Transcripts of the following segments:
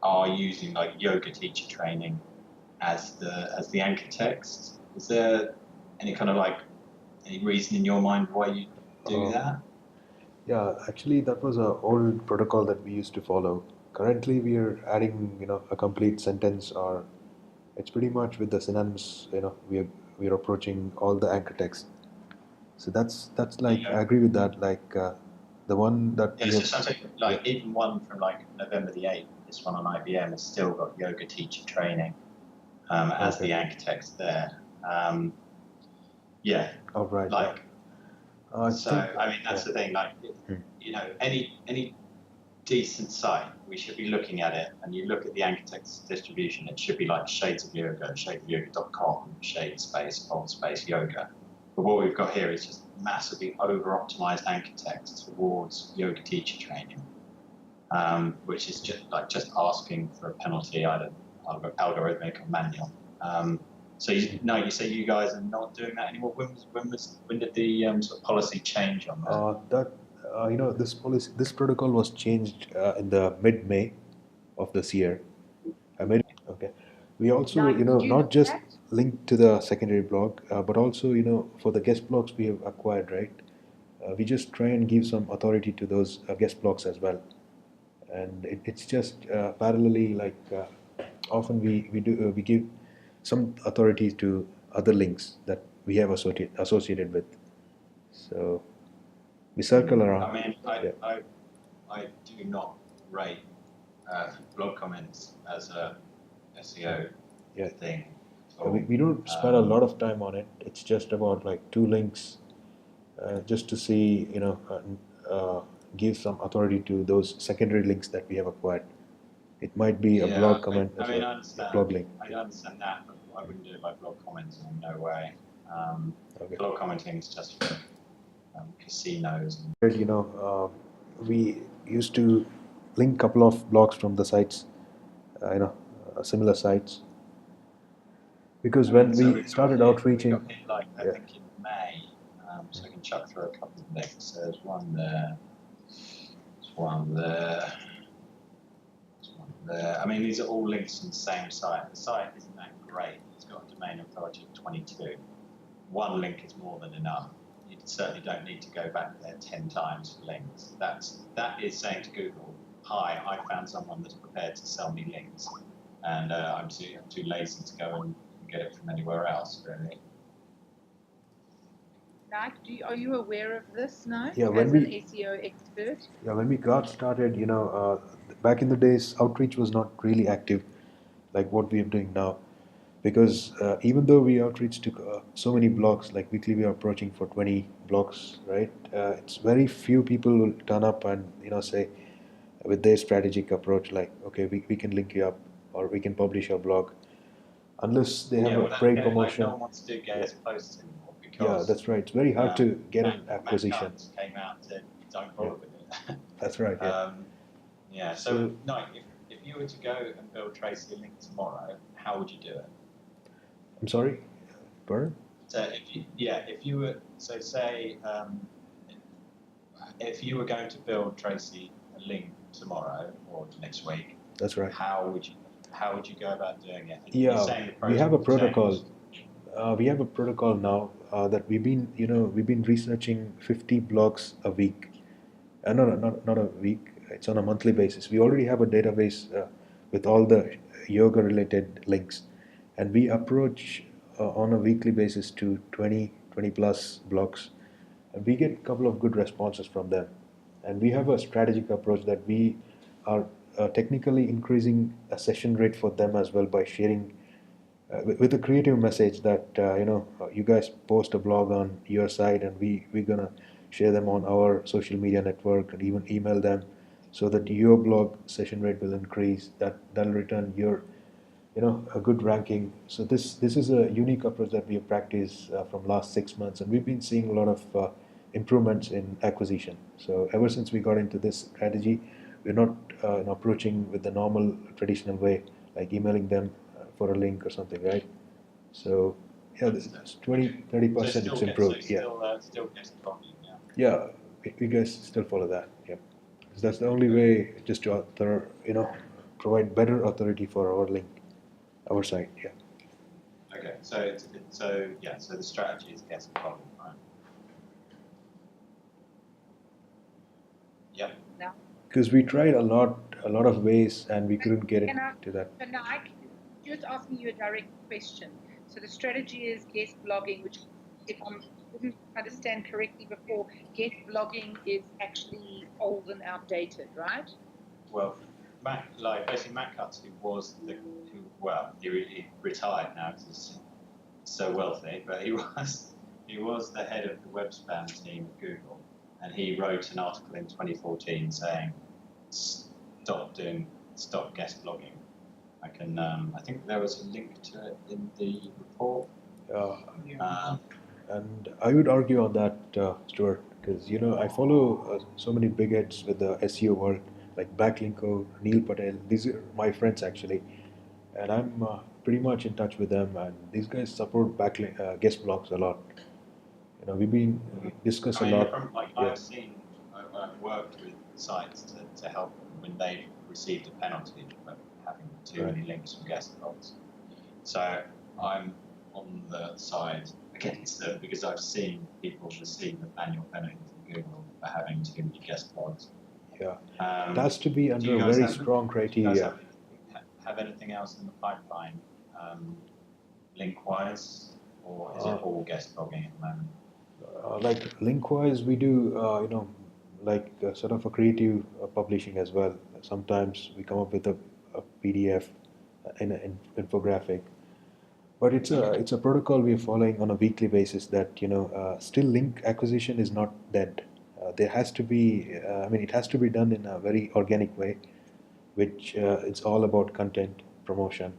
are using like yoga teacher training as the anchor text. Is there any kind of like any reason in your mind why you do Uh, that? yeah, actually, that was a old protocol that we used to follow. Currently, we are adding, a complete sentence, or it's pretty much with the synonyms. We are approaching all the anchor text. So that's like Yeah. I agree with that. Like the one that Yeah, we it's have. just something Yeah. like even one from like November the 8th, this one on IBM has still got yoga teacher training as Okay. the anchor text there. Um, yeah, All right. Yeah. like I so. think. I mean, Yeah. that's the thing. Like, Hmm. any decent site, we should be looking at it. And you look at the anchor text distribution, it should be like shades of yoga, shadesofyoga.com, shade space, alt space yoga. But what we've got here is just massively over-optimized anchor text towards yoga teacher training, which is just asking for a penalty, either algorithmic or manual. So you say you guys are not doing that anymore. When did the sort of policy change on that? That this protocol was changed in the mid-May of this year. Okay. We also, Like, did you know not just that? link to the secondary blog, but also, for the guest blogs we have acquired, right? We just try and give some authority to those guest blogs as well. And it's just parallelly, like often we give some authority to other links that we have associated with. So we circle I around. mean, Yeah. I do not rate blog comments as a SEO Yeah. thing at We all. don't spend a lot of time on it. It's just about like two links, just to see, give some authority to those secondary links that we have acquired. It might be a Yeah, blog comment I as mean, well, a blog link. I understand that, but I wouldn't do it by blog commenting. No way. Okay. Blog commenting is just for casinos. We used to link couple of blogs from the sites, similar sites, because when So we started we've got outreaching. here like I Yeah. think in May. So I can chuck through a couple of links. There's one there. There's one there. There's one there. I mean, these are all links on the same site. The site isn't that great. It's got a domain authority of 22. One link is more than enough. You certainly don't need to go back there 10 times for links. That is saying to Google, "Hi, I found someone that's prepared to sell me links, and I'm too lazy to go and get it from anywhere else, really." Like, are you aware of this, no? Yeah, As an SEO expert? Yeah, when we got started, back in the days, outreach was not really active like what we are doing now. Because even though we outreach to so many blogs, like weekly we are approaching for 20 blogs, right? It's very few people will turn up and, say with their strategic approach, like, okay, we can link you up or we can publish your blog. Unless they have Yeah, a well, paid like promotion. no one wants to do Yeah. guest posts anymore Yeah, because that's right. It's very hard to get an Matt acquisition. Guns came out and said, "Don't bother with it." That's right. Yeah. Yeah. So, no, if you were to go and build Tracy a link tomorrow, how would you do it? I'm sorry, pardon? So if you were, so say, if you were going to build Tracy a link tomorrow or next week, That's right. how would you go about doing it? And you're Yeah, saying the we have a protocol. changed. We have a protocol now that we've been researching 50 blogs a week. No, no, not a week. It's on a monthly basis. We already have a database with all the yoga related links, and we approach on a weekly basis to 20 plus blogs, and we get a couple of good responses from them. And we have a strategic approach that we are technically increasing a session rate for them as well by sharing with a creative message that you guys post a blog on your site, and we're gonna share them on our social media network and even email them, so that your blog session rate will increase. That'll return your a good ranking. So this is a unique approach that we have practiced from last 6 months, and we've been seeing a lot of improvements in acquisition. So ever since we got into this strategy, we're not approaching with the normal traditional way, like emailing them for a link or something, right? So yeah, it's 20-30% it's improved. Yeah. Still gets volume, yeah. Yeah, you guys still follow that. Yeah, because that's the only way just to provide better authority for our link, our site. Yeah. Okay, so so the strategy is guest blogging, right? Yep. Now, Because we tried a lot of ways, and we couldn't get into that. so now just asking you a direct question. So the strategy is guest blogging, which, if I didn't understand correctly before, guest blogging is actually old and outdated, right? Well, basically Matt Cutts, he retired now because he's so wealthy, but he was the head of the web spam team at Google, and he wrote an article in 2014 saying stop guest blogging. I think there was a link to it in the report. And I would argue on that, Stuart, because I follow so many big heads with the SEO world, like Backlinko, Neil Patel. These are my friends actually, and I'm pretty much in touch with them. And these guys support guest blogs a lot. We discuss a lot. I've worked with sites to help them when they've received a penalty for having too many links from guest blogs. So I'm on the side against them because I've seen people receive a manual penalty from Google for having too many guest blogs. Yeah, it has to be under very strong criteria. Do you guys have anything else in the pipeline, link-wise, or is it all guest blogging at the moment? Like link-wise, we do, sort of a creative publishing as well. Sometimes we come up with a PDF, an infographic, but it's a protocol we're following on a weekly basis. That still link acquisition is not dead. There has to be, it has to be done in a very organic way, which it's all about content promotion,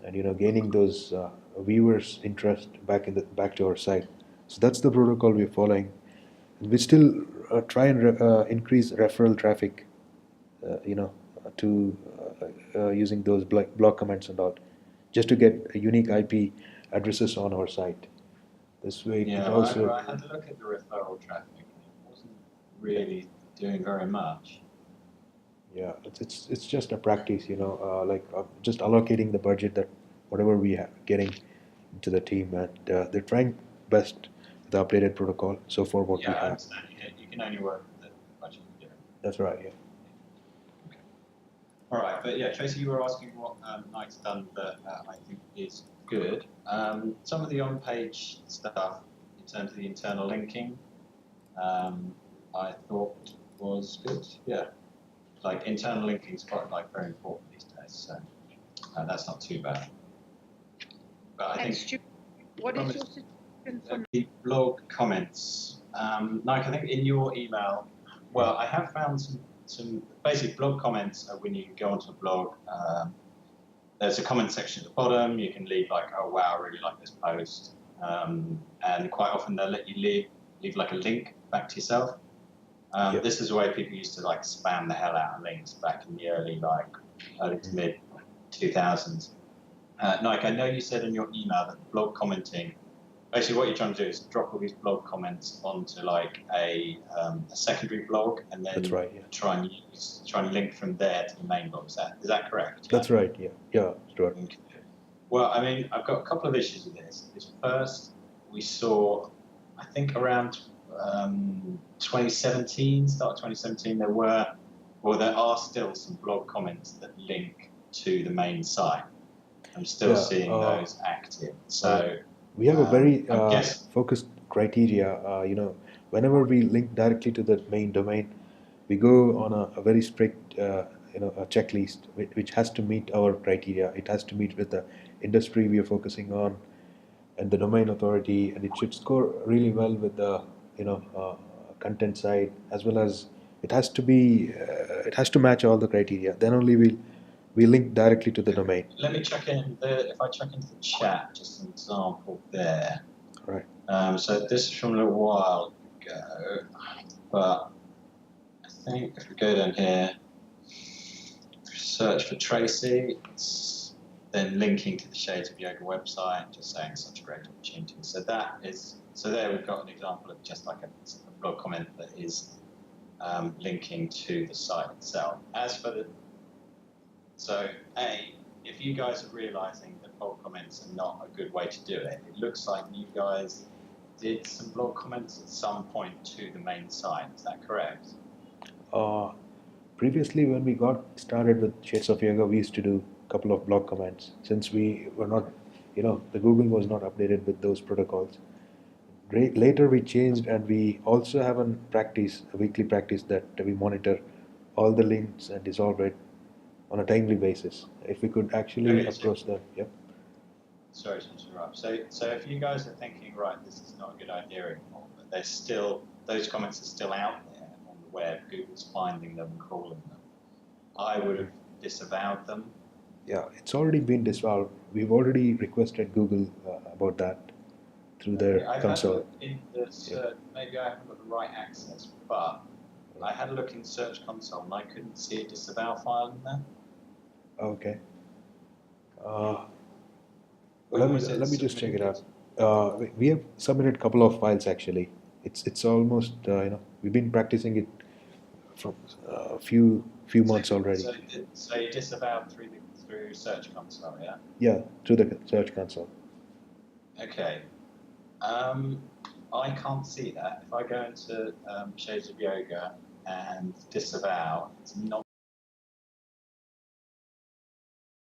and gaining those viewers' interest back to our site. So that's the protocol we're following. We still try and increase referral traffic, to using those blog comments and all, just to get unique IP addresses on our site. This way, I had a look at the referral traffic. It wasn't really doing very much. Yeah, it's just a practice, just allocating the budget that whatever we are getting into the team, and they're trying best with the updated protocol. So for what we have. I understand. You can only work with the budget you're given. That's right. Yeah. Okay. All right, but yeah, Tracy, you were asking what Nike's done that I think is good. Some of the on-page stuff in terms of the internal linking, I thought was good. Yeah. Like internal linking is quite very important these days, so that's not too bad. But I think what is your suggestion for the blog comments? Nike, I think in your email, well, I have found some basic blog comments when you go onto a blog. There's a comment section at the bottom. You can leave like, oh wow, I really like this post, and quite often they'll let you leave like a link back to yourself. This is the way people used to like spam the hell out of links back in the early to mid 2000s. Nike, I know you said in your email that blog commenting, basically what you're trying to do is drop all these blog comments onto like a secondary blog, and then That's right, yeah. try and link from there to the main blog. Is that correct? That's right. Yeah, Stuart. Okay. Well, I mean, I've got a couple of issues with this. First, we saw, I think around 2017, start of 2017, there are still some blog comments that link to the main site. I'm still seeing those active. So we have a very focused criteria. Whenever we link directly to the main domain, we go on a very strict, a checklist which has to meet our criteria. It has to meet with the industry we are focusing on and the domain authority, and it should score really well with the content side, as well as it has to match all the criteria. Then only we link directly to the domain. Let me check in. If I check into the chat, just an example there. All right. So this is from a little while ago, but I think if we go down here, search for Tracy, it's then linking to the Shades of Yoga website, just saying such a great opportunity. So there we've got an example of just like a blog comment that is linking to the site itself. As for So, if you guys are realizing that blog comments are not a good way to do it, it looks like you guys did some blog comments at some point to the main site. Is that correct? Previously, when we got started with Shades of Yoga, we used to do a couple of blog comments. Since we were not, the Google was not updated with those protocols. Later, we changed, and we also have a weekly practice that we monitor all the links and resolve it on a timely basis. If we could actually Okay, approach them, yep. Sorry to interrupt. So if you guys are thinking, right, this is not a good idea anymore, but those comments are still out there on the web, Google's finding them and crawling them, I would have disavowed them. Yeah, it's already been disavowed. We've already requested Google about that through their I've console. had a look in the maybe I haven't got the right access, but I had a look in Search Console and I couldn't see a disavow file in there. Okay. When was it Let me just check it submitted? out. We have submitted a couple of files actually. It's almost we've been practicing it from a few months already. So you disavowed through Search Console, yeah? Yeah, through the Search Console. Okay. I can't see that. If I go into Shades of Yoga and disavow, it's not